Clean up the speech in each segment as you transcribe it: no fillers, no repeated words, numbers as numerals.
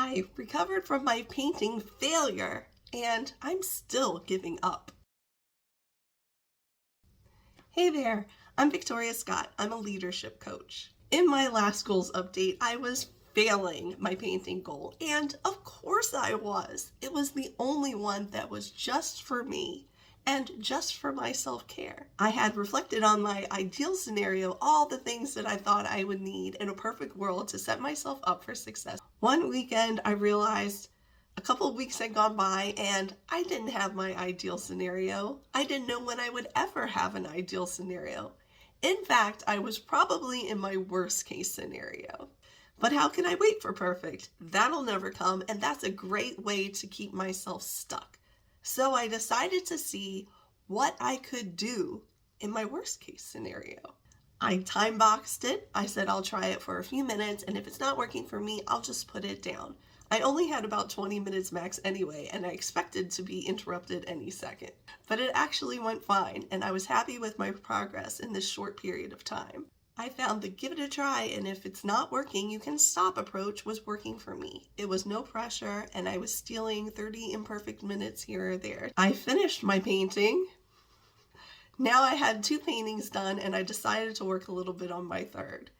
I recovered from my painting failure, and I'm still giving up. Hey there, I'm Victoria Scott. I'm a leadership coach. In my last goals update, I was failing my painting goal, and of course I was. It was the only one that was just for me and just for my self-care. I had reflected on my ideal scenario, all the things that I thought I would need in a perfect world to set myself up for success. One weekend, I realized a couple of weeks had gone by and I didn't have my ideal scenario. I didn't know when I would ever have an ideal scenario. In fact, I was probably in my worst case scenario. But how can I wait for perfect? That'll never come, and that's a great way to keep myself stuck. So I decided to see what I could do in my worst case scenario. I time boxed it. I said I'll try it for a few minutes, and if it's not working for me, I'll just put it down. I only had about 20 minutes max anyway, and I expected to be interrupted any second. But it actually went fine, and I was happy with my progress in this short period of time. I found the give it a try, and if it's not working, you can stop approach was working for me. It was no pressure, and I was stealing 30 imperfect minutes here or there. I finished my painting. Now I had 2 paintings done, and I decided to work a little bit on my third.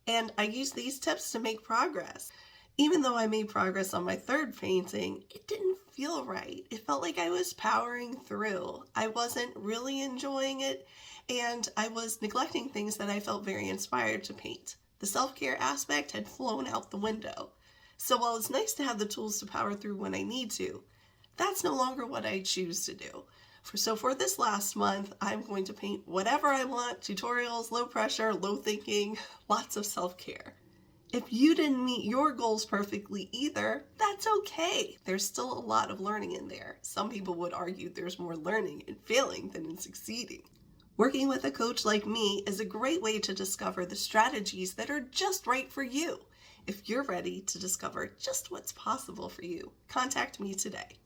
And I used these tips to make progress. Even though I made progress on my third painting, it didn't feel right. It felt like I was powering through. I wasn't really enjoying it, and I was neglecting things that I felt very inspired to paint. The self-care aspect had flown out the window. So while it's nice to have the tools to power through when I need to, that's no longer what I choose to do. So for this last month, I'm going to paint whatever I want, tutorials, low pressure, low thinking, lots of self-care. If you didn't meet your goals perfectly either, that's okay. There's still a lot of learning in there. Some people would argue there's more learning in failing than in succeeding. Working with a coach like me is a great way to discover the strategies that are just right for you. If you're ready to discover just what's possible for you, contact me today.